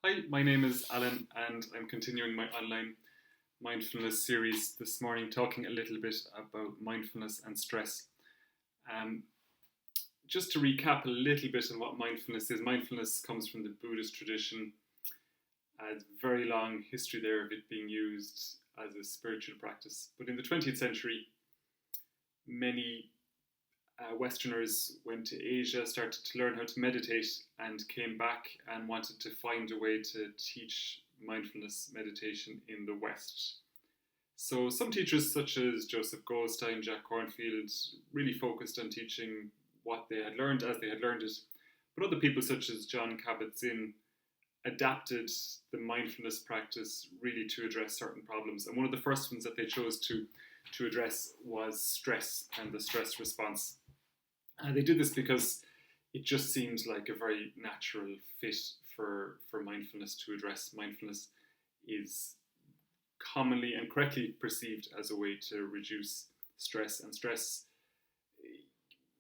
Hi, my name is Alan, and I'm continuing my online mindfulness series this morning, talking a little bit about mindfulness and stress. Um, just to recap a little bit on what mindfulness comes from the Buddhist tradition. Has very long history there of it being used as a spiritual practice. But in the 20th century, many Westerners went to Asia, started to learn how to meditate, and came back and wanted to find a way to teach mindfulness meditation in the West. So some teachers such as Joseph Goldstein, Jack Kornfield really focused on teaching what they had learned as they had learned it. But other people such as John Kabat-Zinn adapted the mindfulness practice really to address certain problems. And one of the first ones that they chose to address was stress and the stress response. And they did this because it just seemed like a very natural fit for mindfulness to address. Mindfulness is commonly and correctly perceived as a way to reduce stress, and stress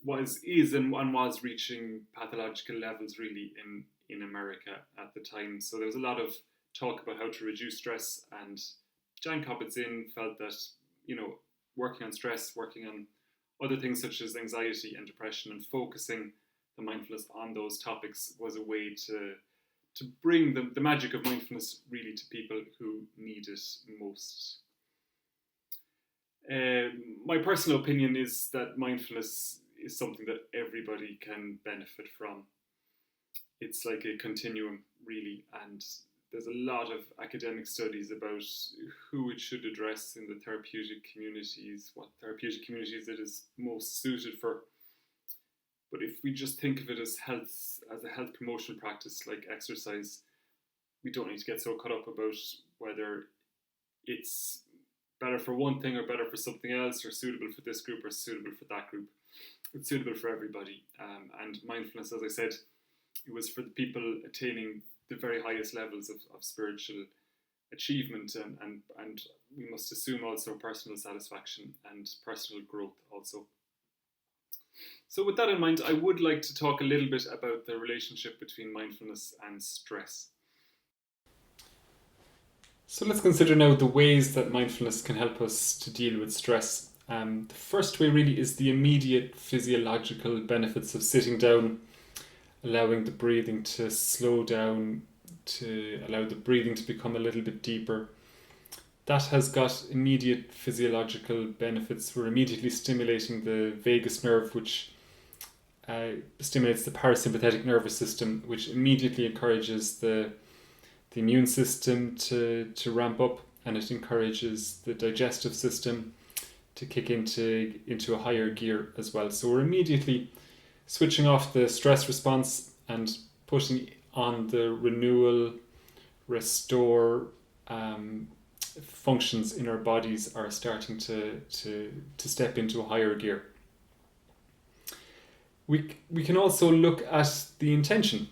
was reaching pathological levels really in America at the time. So there was a lot of talk about how to reduce stress, and Jan Kabat-Zinn felt that working on stress, working on other things such as anxiety and depression, and focusing the mindfulness on those topics was a way to bring the magic of mindfulness really to people who need it most. My personal opinion is that mindfulness is something that everybody can benefit from. It's like a continuum, really, and there's a lot of academic studies about who it should address in the therapeutic communities, what therapeutic communities it is most suited for. But if we just think of it as a health promotion practice like exercise, we don't need to get so caught up about whether it's better for one thing or better for something else, or suitable for this group or suitable for that group. It's suitable for everybody. And mindfulness, as I said, it was for the people attaining the very highest levels of spiritual achievement, and we must assume also personal satisfaction and personal growth also. So with that in mind, I would like to talk a little bit about the relationship between mindfulness and stress. So let's consider now the ways that mindfulness can help us to deal with stress. The first way really is the immediate physiological benefits of sitting down, allowing the breathing to slow down, to allow the breathing to become a little bit deeper. That has got immediate physiological benefits. We're immediately stimulating the vagus nerve, which stimulates the parasympathetic nervous system, which immediately encourages the immune system to ramp up, and it encourages the digestive system to kick into a higher gear as well. So we're immediately switching off the stress response and putting on the renewal, restore functions in our bodies are starting to step into a higher gear. We can also look at the intention,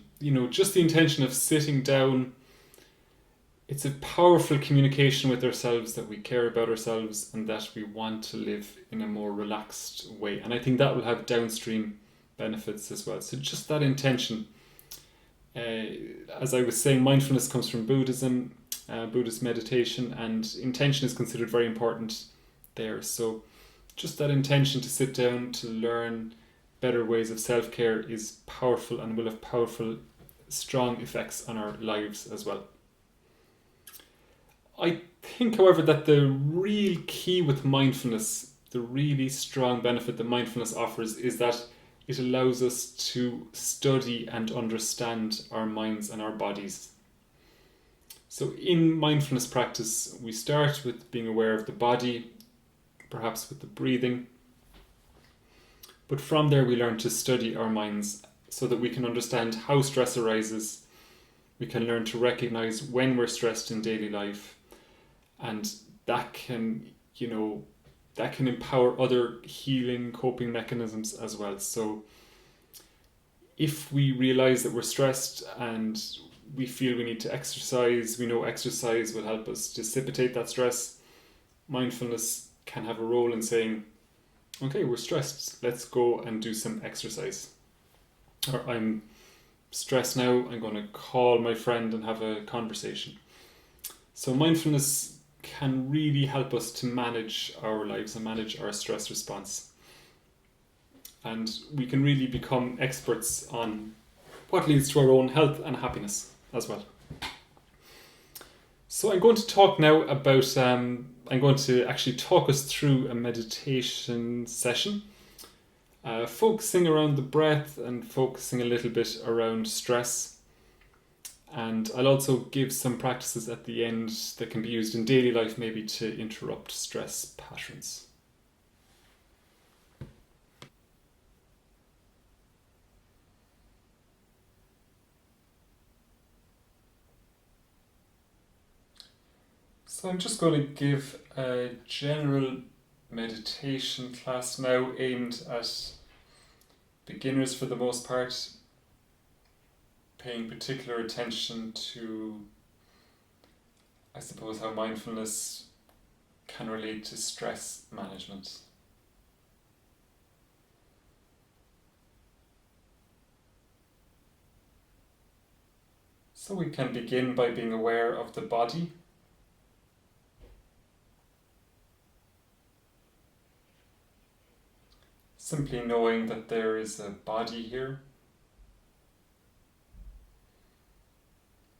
just the intention of sitting down. It's a powerful communication with ourselves that we care about ourselves and that we want to live in a more relaxed way. And I think that will have downstream benefits as well. So just that intention. As I was saying, mindfulness comes from Buddhism, Buddhist meditation, and intention is considered very important there. So just that intention to sit down, to learn better ways of self-care is powerful and will have powerful, strong effects on our lives as well. I think, however, that the real key with mindfulness, the really strong benefit that mindfulness offers, is that it allows us to study and understand our minds and our bodies. So in mindfulness practice, we start with being aware of the body, perhaps with the breathing. But from there we learn to study our minds so that we can understand how stress arises. We can learn to recognize when we're stressed in daily life. And that can empower other healing coping mechanisms as well. So if we realize that we're stressed and we feel we need to exercise, we know exercise will help us dissipate that stress. Mindfulness can have a role in saying, okay, we're stressed, let's go and do some exercise. Or I'm stress now, I'm going to call my friend and have a conversation. So mindfulness can really help us to manage our lives and manage our stress response. And we can really become experts on what leads to our own health and happiness as well. So I'm going to talk now about, I'm going to actually talk us through a meditation session, focusing around the breath and focusing a little bit around stress. And I'll also give some practices at the end that can be used in daily life, maybe to interrupt stress patterns. So I'm just going to give a general meditation class now aimed at beginners for the most part, paying particular attention to, I suppose, how mindfulness can relate to stress management. So we can begin by being aware of the body. Simply knowing that there is a body here.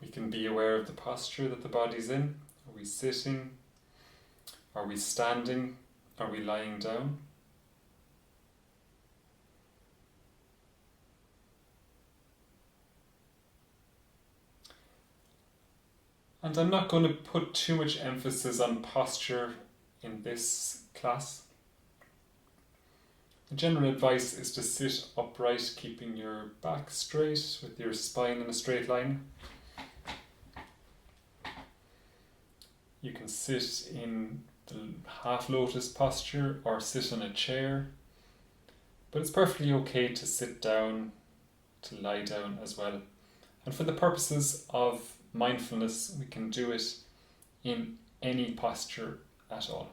We can be aware of the posture that the body's in. Are we sitting? Are we standing? Are we lying down? And I'm not going to put too much emphasis on posture in this class. The general advice is to sit upright, keeping your back straight with your spine in a straight line. You can sit in the half lotus posture or sit on a chair, but it's perfectly okay to sit down, to lie down as well. And for the purposes of mindfulness, we can do it in any posture at all.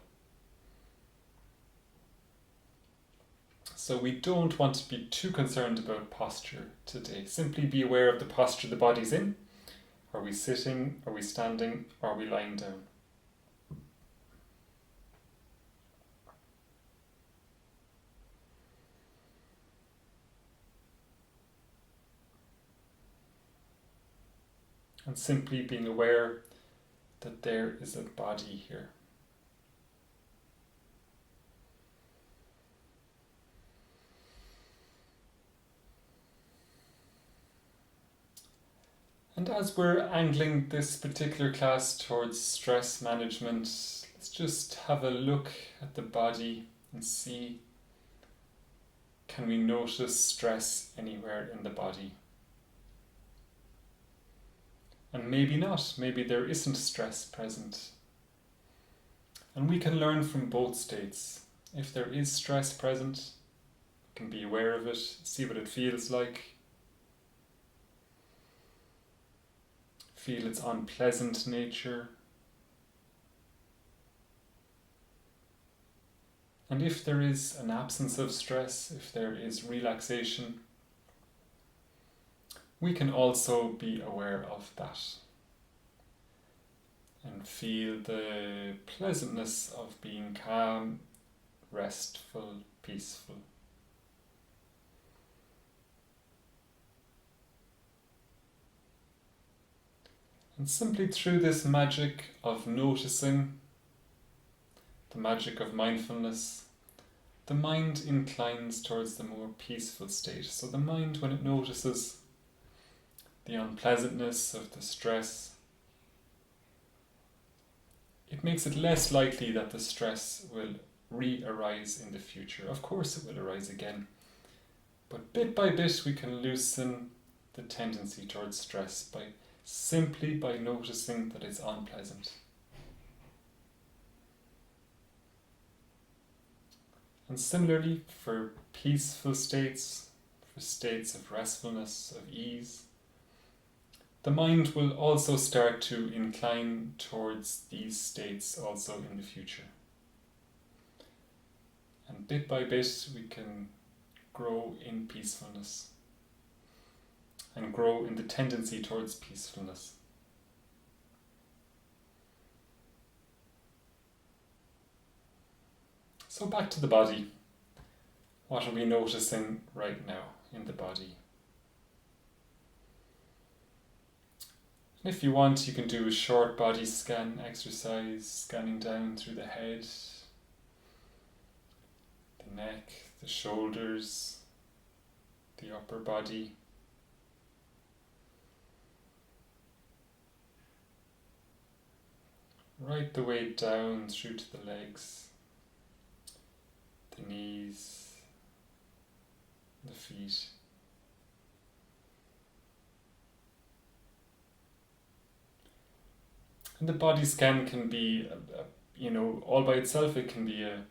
So we don't want to be too concerned about posture today. Simply be aware of the posture the body's in. Are we sitting? Are we standing? Are we lying down? And simply being aware that there is a body here. And as we're angling this particular class towards stress management, let's just have a look at the body and see, can we notice stress anywhere in the body? And maybe not, maybe there isn't stress present. And we can learn from both states. If there is stress present, we can be aware of it, see what it feels like. Feel its unpleasant nature. And if there is an absence of stress, if there is relaxation, we can also be aware of that and feel the pleasantness of being calm, restful, peaceful. And simply through this magic of noticing, the magic of mindfulness, the mind inclines towards the more peaceful state. So the mind, when it notices the unpleasantness of the stress, it makes it less likely that the stress will re-arise in the future. Of course it will arise again, but bit by bit we can loosen the tendency towards stress simply by noticing that it's unpleasant. And similarly, for peaceful states, for states of restfulness, of ease, the mind will also start to incline towards these states also in the future. And bit by bit we can grow in peacefulness. and grow in the tendency towards peacefulness. So back to the body. What are we noticing right now in the body? And if you want, you can do a short body scan exercise, scanning down through the head, the neck, the shoulders, the upper body. Right the way down through to the legs, the knees, the feet. And the body scan can be, all by itself, it can be a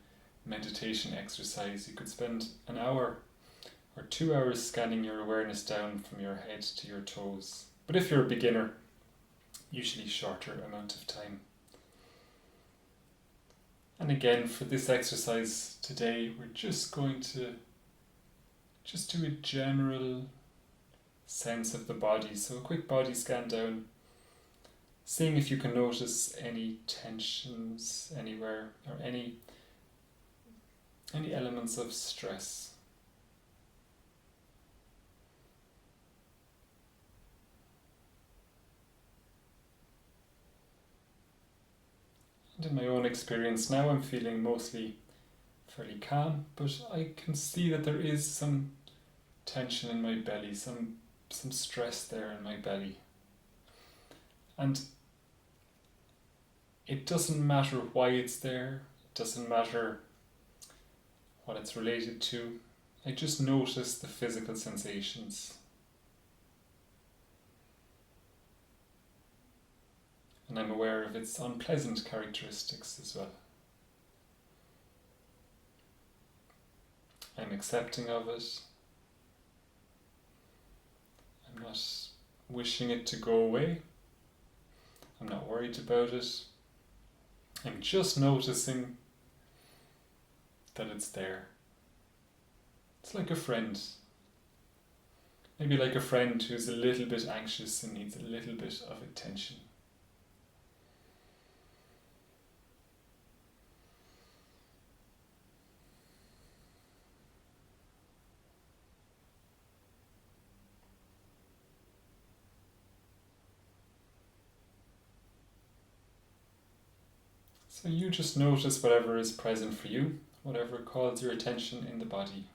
meditation exercise. You could spend an hour or 2 hours scanning your awareness down from your head to your toes. But if you're a beginner, usually shorter amount of time. And again, for this exercise today, we're just going to do a general sense of the body. So a quick body scan down, seeing if you can notice any tensions anywhere or any elements of stress. And in my own experience now, I'm feeling mostly fairly calm, but I can see that there is some tension in my belly, some stress there in my belly. And it doesn't matter why it's there, it doesn't matter what it's related to. I just notice the physical sensations. And I'm aware of its unpleasant characteristics as well. I'm accepting of it. I'm not wishing it to go away. I'm not worried about it. I'm just noticing that it's there. It's like a friend. Maybe like a friend who's a little bit anxious and needs a little bit of attention. So you just notice whatever is present for you, whatever calls your attention in the body.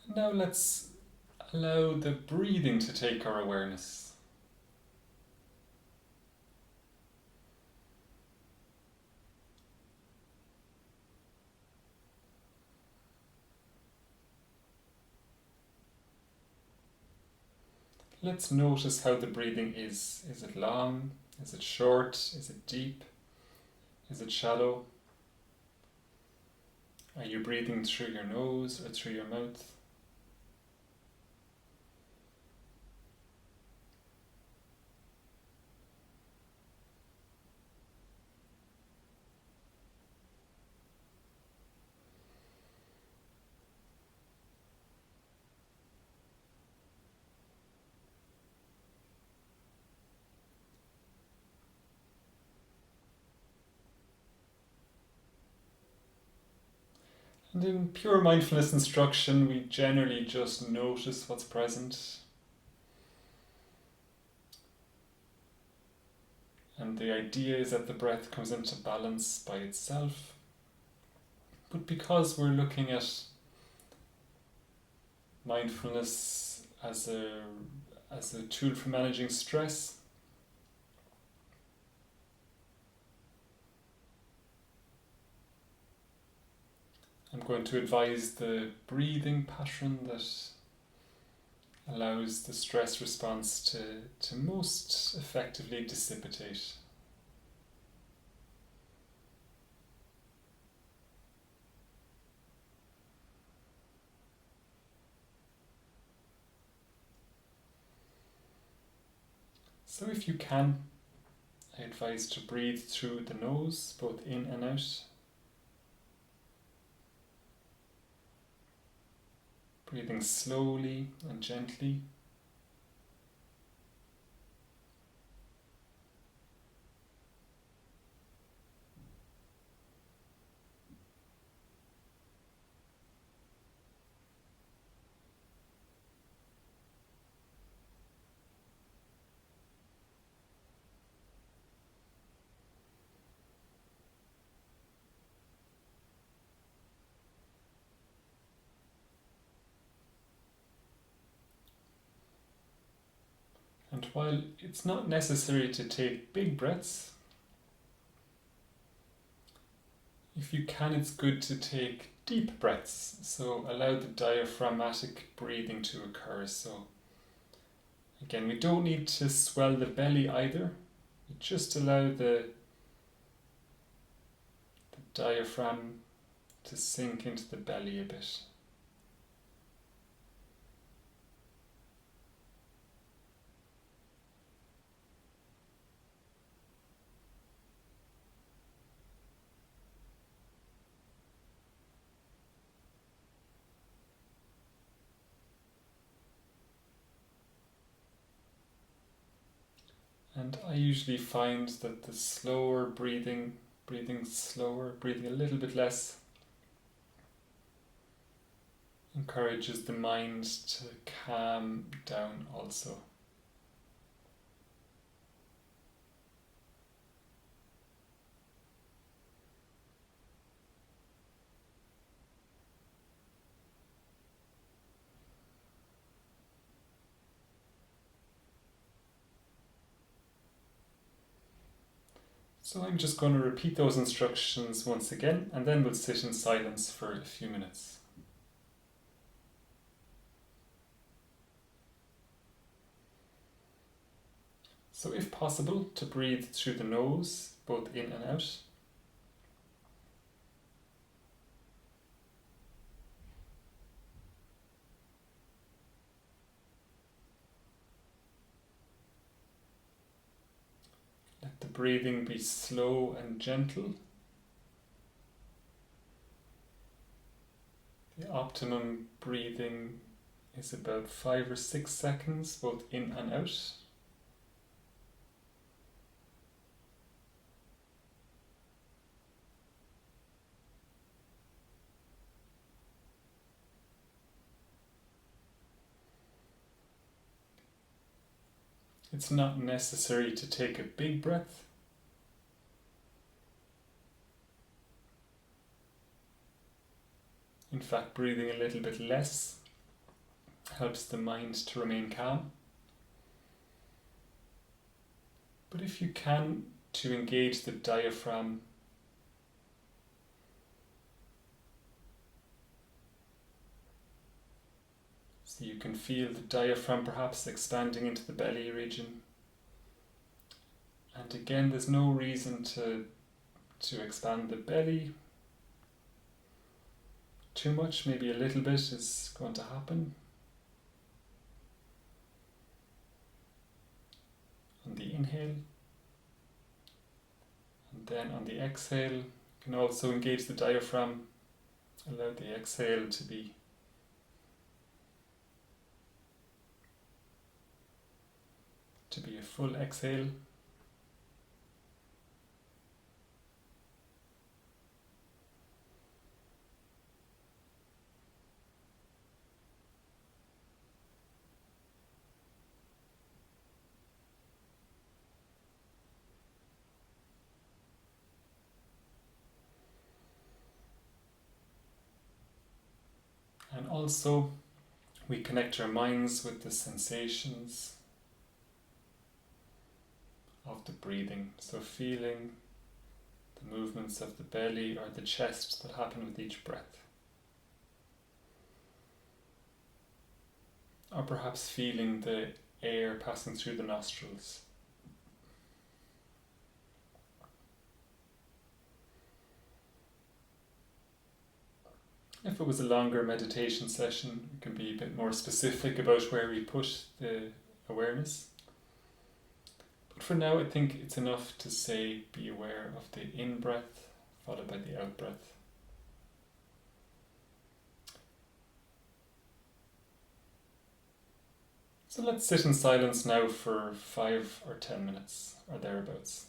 And now let's allow the breathing to take our awareness. Let's notice how the breathing is. Is it long? Is it short? Is it deep? Is it shallow? Are you breathing through your nose or through your mouth? And in pure mindfulness instruction, we generally just notice what's present. And the idea is that the breath comes into balance by itself. But because we're looking at mindfulness as a tool for managing stress, I'm going to advise the breathing pattern that allows the stress response to most effectively dissipate. So if you can, I advise to breathe through the nose, both in and out. Breathing slowly and gently. And while it's not necessary to take big breaths, if you can, it's good to take deep breaths. So allow the diaphragmatic breathing to occur. So again, we don't need to swell the belly either. Just allow the diaphragm to sink into the belly a bit. And I usually find that the slower breathing slower, breathing a little bit less, encourages the mind to calm down also. So I'm just going to repeat those instructions once again, and then we'll sit in silence for a few minutes. So if possible, to breathe through the nose, both in and out. Let the breathing be slow and gentle. The optimum breathing is about 5 or 6 seconds, both in and out. It's not necessary to take a big breath. In fact, breathing a little bit less helps the mind to remain calm. But if you can, to engage the diaphragm, so you can feel the diaphragm perhaps expanding into the belly region. And again, there's no reason to expand the belly too much. Maybe a little bit is going to happen. On the inhale, and then on the exhale, you can also engage the diaphragm. Allow the exhale to be a full exhale. And also, we connect our minds with the sensations of the breathing. So feeling the movements of the belly or the chest that happen with each breath. Or perhaps feeling the air passing through the nostrils. If it was a longer meditation session, we can be a bit more specific about where we put the awareness. But for now, I think it's enough to say be aware of the in-breath followed by the out-breath. So let's sit in silence now for 5 or 10 minutes or thereabouts.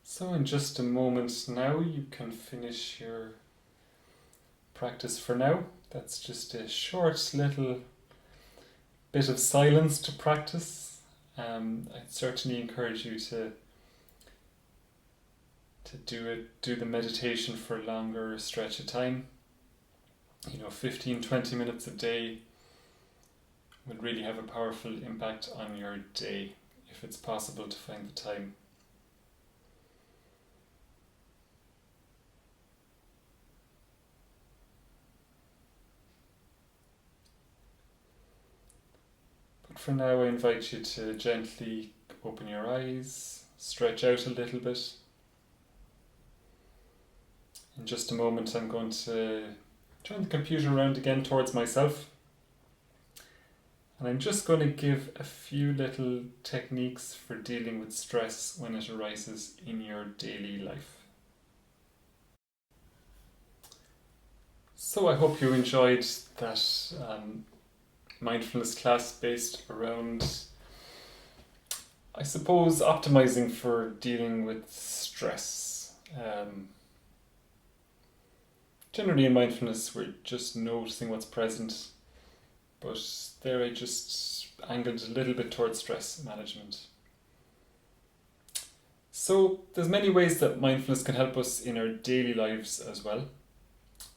So in just a moment now you can finish your practice for now. That's just a short little bit of silence to practice. I'd certainly encourage you to do the meditation for a longer stretch of time. 15-20 minutes a day will really have a powerful impact on your day if it's possible to find the time. But for now I invite you to gently open your eyes, stretch out a little bit. In just a moment I'm going to turn the computer around again towards myself, and I'm just going to give a few little techniques for dealing with stress when it arises in your daily life. So I hope you enjoyed that mindfulness class based around, I suppose, optimizing for dealing with stress. Generally in mindfulness we're just noticing what's present, but there I just angled a little bit towards stress management. So there's many ways that mindfulness can help us in our daily lives as well,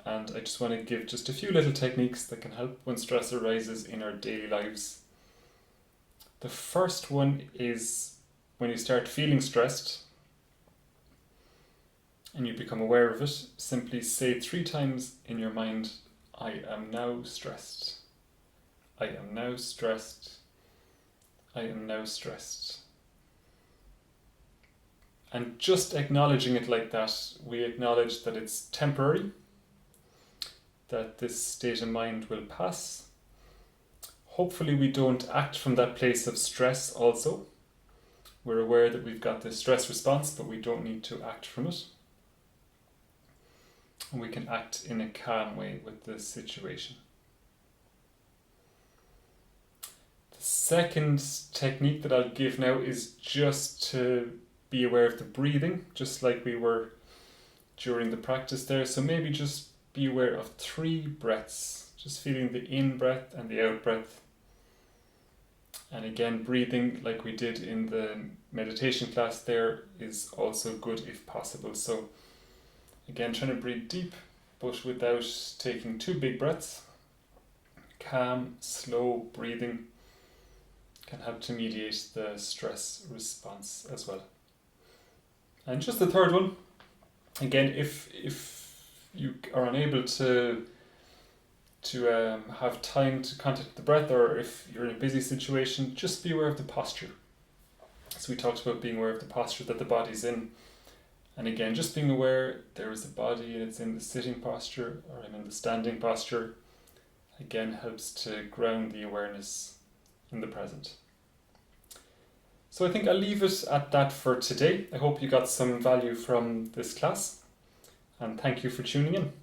and I just want to give just a few little techniques that can help when stress arises in our daily lives. The first one is when you start feeling stressed and you become aware of it, simply say 3 times in your mind, I am now stressed. I am now stressed. I am now stressed. And just acknowledging it like that, we acknowledge that it's temporary, that this state of mind will pass. Hopefully we don't act from that place of stress also. We're aware that we've got this stress response, but we don't need to act from it. And we can act in a calm way with the situation. The second technique that I'll give now is just to be aware of the breathing, just like we were during the practice there. So maybe just be aware of 3 breaths, just feeling the in breath and the out breath. And again, breathing like we did in the meditation class there is also good if possible. So again, trying to breathe deep, but without taking 2 big breaths. Calm, slow breathing can help to mediate the stress response as well. And just the third one, again, if you are unable to have time to contact the breath, or if you're in a busy situation, just be aware of the posture. So we talked about being aware of the posture that the body's in. And again, just being aware there is a body and it's in the sitting posture or I'm in the standing posture, again helps to ground the awareness in the present. So I think I'll leave it at that for today. I hope you got some value from this class, and thank you for tuning in.